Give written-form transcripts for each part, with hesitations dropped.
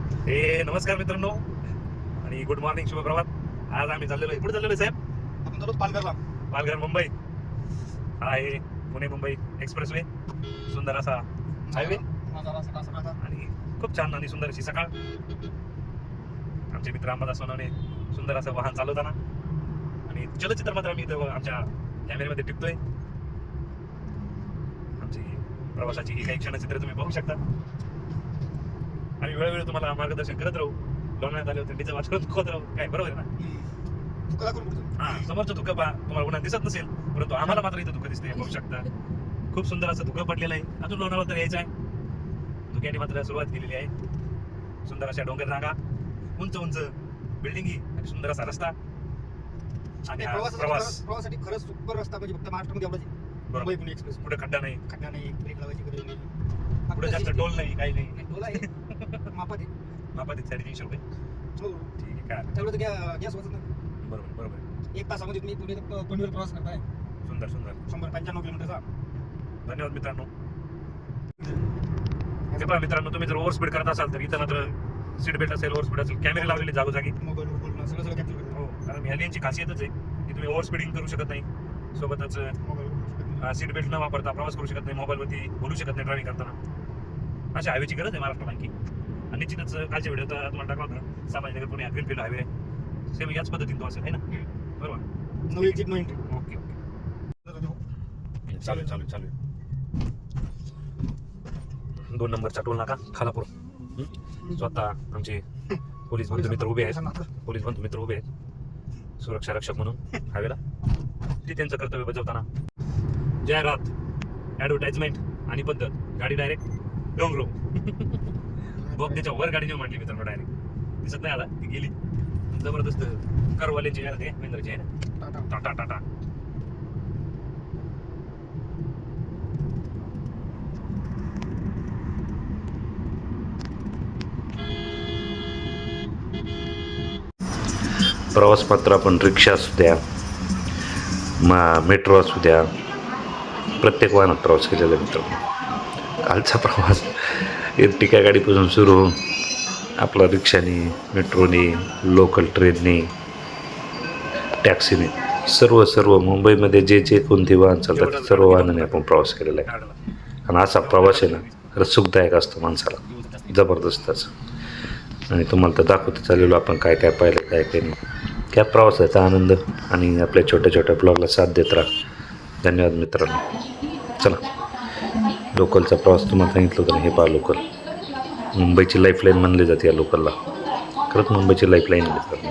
नमस्कार मित्रांनो आणि गुड मॉर्निंग, शुभ प्रभात. आज आम्ही चाललेलो आहे. कुठे चाललेलो आहे साहेब? आपण चालू पालघरला. पालघर मुंबई. हा आहे पुणे मुंबई एक्सप्रेसवे. सुंदर असा हायवे आणि खूप छान आणि सुंदर अशी सकाळ. आमचे मित्र अंबादास सोनवणे सुंदर असं वाहन चालवताना आणि चलचित्र मात्र आम्ही इथं आमच्या कॅमेऱ्यामध्ये टिपतोय. आमची प्रवासाची ही काही क्षणचित्र तुम्ही पाहू शकता. आम्ही वेळोवेळी तुम्हाला मार्गदर्शन करत राहू. लोणावळ्यात आले थंडीचं वाचवून दुखत राहू. काय बरोबर आहे ना? हा, समोरचं धुकं पहा, तुम्हाला उन्हात दिसत नसेल, परंतु आम्हाला मात्र इथं धुकं दिसते, पाहू शकता. खूप सुंदर असं धुकं पडलेलं आहे. अजून लोणावळा तर यायचं आहे. धुक्याने मात्र सुरुवात केलेली आहे. सुंदर अशा डोंगर रांगा, उंच उंच बिल्डिंगी आणि सुंदर असा रस्ता आणि प्रवास. प्रवासासाठी खरंच सुपर रस्ता, म्हणजे फक्त महाराष्ट्रामध्ये एवढाच आहे. मुंबई पुणे एक्सप्रेस. कुठे खड्डा नाही, ब्रेक लावायची गरज नाही. कुठे जास्त टोल नाही, काही नाही. टोल आहे मापात आहे. मापात 350 रुपये. हो, ठीक आहे, काय तेवढं तर गॅस वाचत नाही. बरोबर बरोबर. 1 तासामध्ये तुम्ही पुणे पनवेल प्रवास करताय. सुंदर सुंदर. 195 किलोमीटरचा. धन्यवाद मित्रांनो. हे पहा मित्रांनो, तुम्ही जर ओव्हर स्पीड करत असाल तर इथं मात्र सीट बेल्ट असेल, ओव्हर स्पीड असेल, कॅमेरे लावलेले जागोजागी. मोबाईलवर बोलणं सगळं कॅप्चर करतो. हो, कारण ह्या खासियतच आहे की तुम्ही ओव्हर स्पीडिंग करू शकत नाही. सोबतच सीट बेल्ट न वापरता प्रवास करू शकत नाही, मोबाईलवरती बोलू शकत नाही ड्रायव्हिंग करताना. अशा हायवेची गरज आहे महाराष्ट्रात आणखी. आणि निश्चितच कालच्या व्हिडिओ तुम्हाला टाकला होता, Sambhajinagar Pune greenfield highway same याच पद्धतीने तो असेल, आहे ना? बरोबर. No exit no entry. Okay okay, चालू चालू. 2 नंबरचा टोल नाका खालापूर. स्वतः आमचे पोलीस बंधू मित्र उभे आहेत, सुरक्षा रक्षक म्हणून हायवेला. ते त्यांचं कर्तव्य बजावताना जाहिरात, ऍडव्हर्टाइजमेंट आणि पद्धत. गाडी डायरेक्ट डोंगरो बोगद्याच्या वर गाडी नेऊन मांडली मित्रांनो. डायरेक्ट दिसत नाही आला, ती गेली. जबरदस्त कारवाल्याची जाहिरात आहे, महिंद्राची आहे ना. टाटा. प्रवास मात्र आपण रिक्षा असू द्या, मेट्रो असू द्या, प्रत्येक वाहनात प्रवास केलेला आहे मित्रांनो. कालचा प्रवास एर्टिगा गाडीपासून सुरू होऊन आपला रिक्षाने, मेट्रोने, लोकल ट्रेनने, टॅक्सीने, सर्व मुंबईमध्ये जे कोणते वाहन चालतात सर्व वाहनाने आपण प्रवास केलेला आहे. आणि असा प्रवास आहे ना, खरंच सुखदायक असतो माणसाला, जबरदस्तच. आणि तुम्हाला तर दाखवतो चाललेलो आपण काय काय पाहिलं, काय नाही. त्या प्रवासाचा आनंद आणि आपल्या छोट्या ब्लॉगला साथ देत राहा. धन्यवाद मित्रांनो. चला, लोकलचा प्रवास तुम्हाला सांगितलं होतं ना, हे पहा लोकल. मुंबईची लाईफलाईन म्हणली जाते या लोकलला. खरंच मुंबईची लाईफलाईन मित्रांनो.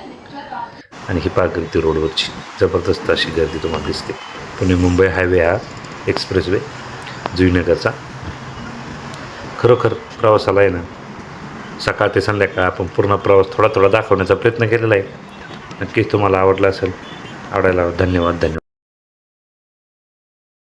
आणि ही पहा गर्दी रोडवरची, जबरदस्त अशी गर्दी तुम्हाला दिसते. पुणे मुंबई हायवे हा एक्सप्रेसवे जुईनगरचा. खरोखर प्रवासाला आहे ना, सकाळ ते संध्याकाळ आपण पूर्ण प्रवास थोडा दाखवण्याचा प्रयत्न केलेला आहे. नक्कीच तुम्हाला आवडला असेल. आवडायला धन्यवाद.